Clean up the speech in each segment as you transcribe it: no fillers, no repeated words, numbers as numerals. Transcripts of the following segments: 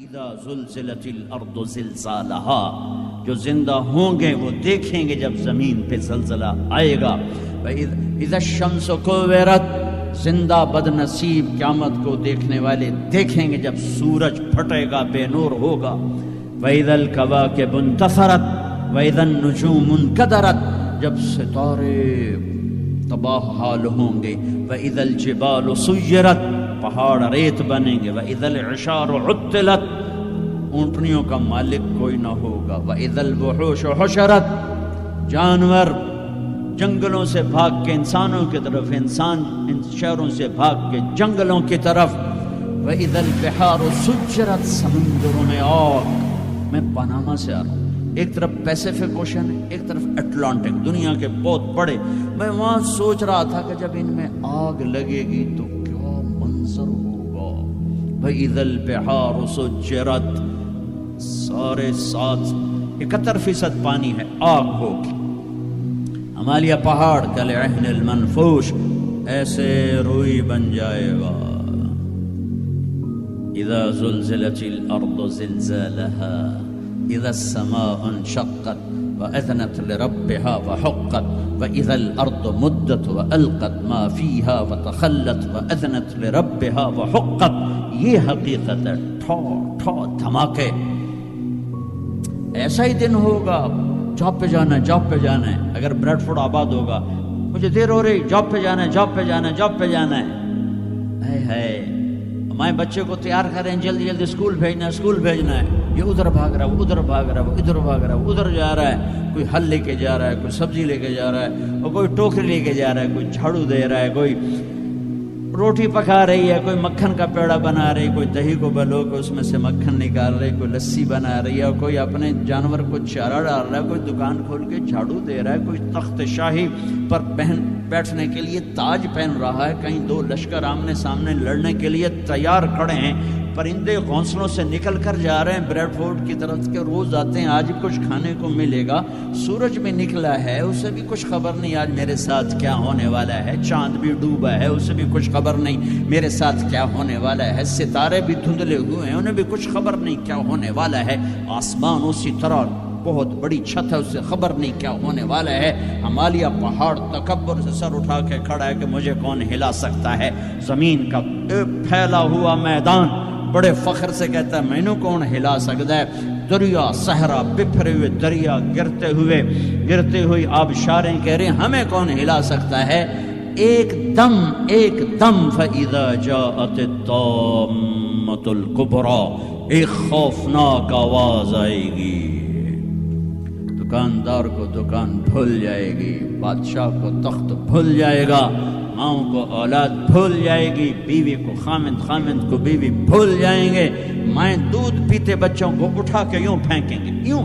اذا زلزلت الارض زلزالہا، جو زندہ ہوں گے وہ دیکھیں گے جب زمین پہ زلزلہ آئے گا. اذا الشمس کورت، زندہ بد نصیب قیامت کو دیکھنے والے دیکھیں گے جب سورج پھٹے گا، بے نور ہوگا. وَإِذَا الْكَوَاكِبُ انتَثَرَتْ وَإِذَا النُّجُومُ انْكَدَرَتْ، جب ستارے تباہ حال ہوں گے. وَإِذَا الْجِبَالُ سُيِّرَتْ، پہاڑ ریت بنیں گے. وَإِذَا الْعِشَارُ عُطِّلَتْ، اونٹنیوں کا مالک کوئی نہ ہوگا. وَإِذَا الْوُحُوشُ حُشِرَتْ، جانور جنگلوں سے بھاگ کے انسانوں کی طرف، انسان ان شہروں سے بھاگ کے جنگلوں کی طرف. وَإِذَا الْبِحَارُ سُجِّرَتْ، سمندروں میں آگ. میں پاناما سے آ رہا ہوں، ایک طرف پیسیفک اوشن ہے، ایک طرف اٹلانٹک، دنیا کے بہت بڑے. میں وہاں سوچ رہا تھا کہ جب ان میں آگ لگے گی تو کیا منظر ہوگا. وَإِذَا الْبِحَارُ سُجِّرَتْ، سارے 71% پانی ہے، آگ ہوگی. ہمالیہ پہاڑ کالعہن المنفوش، ایسے روئی بن جائے گا. اذا زلزلت الارض زلزالها، اذا السماء انشقت واذنت لربها وحقت، واذا الارض مدت والقت ما فيها وتخلت واذنت لربها وحقت. یہ حقیقت ہے. ٹھو دھماکے. ایسا ہی دن ہوگا. جاب پہ جانا ہے، جاب پہ جانا ہے. اگر بریڈ فورڈ آباد ہوگا، مجھے دیر ہو رہی، جاب پہ جانا ہے، جاب پہ جانا ہے، جاب پہ جانا ہے. ہے ہمارے بچے کو تیار کریں، جلدی جلدی اسکول بھیجنا ہے، اسکول بھیجنا ہے. یہ ادھر بھاگ رہا ہے، وہ ادھر بھاگ رہا ہے، وہ ادھر بھاگ رہا ہے، وہ ادھر جا رہا ہے. کوئی پھل لے کے جا رہا ہے، کوئی سبزی لے کے جا رہا ہے، اور کوئی ٹوکری لے کے جا رہا ہے، کوئی جھاڑو دے رہا ہے، کوئی روٹی پکا رہی ہے، کوئی مکھن کا پیڑا بنا رہی ہے، کوئی دہی کو بلو کے اس میں سے مکھن نکال رہی ہے، کوئی لسی بنا رہی ہے، اور کوئی اپنے جانور کو چارہ ڈال رہا ہے، کوئی دکان کھول کے جھاڑو دے رہا ہے، کوئی تخت شاہی پر بیٹھنے کے لیے تاج پہن رہا ہے. کہیں دو لشکر آمنے سامنے لڑنے کے لیے تیار کھڑے ہیں. پرندے گھونسلوں سے نکل کر جا رہے ہیں بریڈ فورڈ کی طرف کے، روز آتے ہیں، آج کچھ کھانے کو ملے گا. سورج بھی نکلا ہے، اسے بھی کچھ خبر نہیں آج میرے ساتھ کیا ہونے والا ہے. چاند بھی ڈوبا ہے، اسے بھی کچھ خبر نہیں میرے ساتھ کیا ہونے والا ہے. ستارے بھی دھندلے ہوئے ہیں، انہیں بھی کچھ خبر نہیں کیا ہونے والا ہے. آسمان اسی طرح بہت بڑی چھت ہے، اسے خبر نہیں کیا ہونے والا ہے. ہمالیہ پہاڑ تکبر سے سر اٹھا کے کھڑا ہے کہ مجھے کون ہلا سکتا ہے. زمین کا پھیلا ہوا میدان بڑے فخر سے کہتا ہے مینوں کون ہلا سکتا ہے. دریا صحرا، بکھرے ہوئے دریا، گرتے ہوئی آبشاریں کہہ رہے ہیں ہمیں کون ہلا سکتا ہے. ایک دم فَإِذَا جَاءَتِ الطَّامَّةُ الْكُبْرَى، ایک خوفناک آواز آئے گی. دکاندار کو دکان بھول جائے گی، بادشاہ کو تخت بھول جائے گا، ماؤں کو اولاد بھول جائے گی، بیوی کو خامند کو بیوی بھول جائیں گے. مائیں دودھ پیتے بچوں کو اٹھا کے یوں پھینکیں گے، یوں.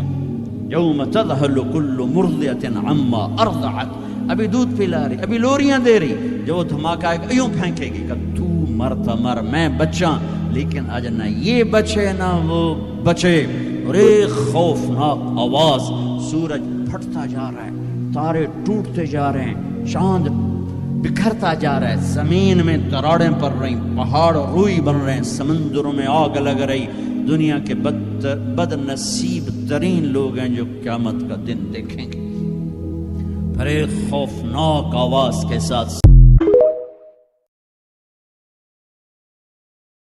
یوم تذہل کل مرضعۃ عما ارضعت، ابھی دودھ پلا رہی، ابھی لوریاں دے رہی، جو دھماکہ آئے گا یوں پھینکے گی کہ تو مرتا مر، میں بچاں. لیکن آج نہ یہ بچے نہ وہ بچے. اور ایک خوفناک آواز. سورج پھٹتا جا رہا ہے، تارے ٹوٹتے جا رہے ہیں، چاند بکھرتا جا رہا ہے، زمین میں دراڑیں پڑ رہی، پہاڑ روئی بن رہے ہیں، سمندروں میں آگ لگ رہی. دنیا کے بد نصیب ترین لوگ ہیں جو قیامت کا دن دیکھیں گے. پھر ایک خوفناک آواز کے ساتھ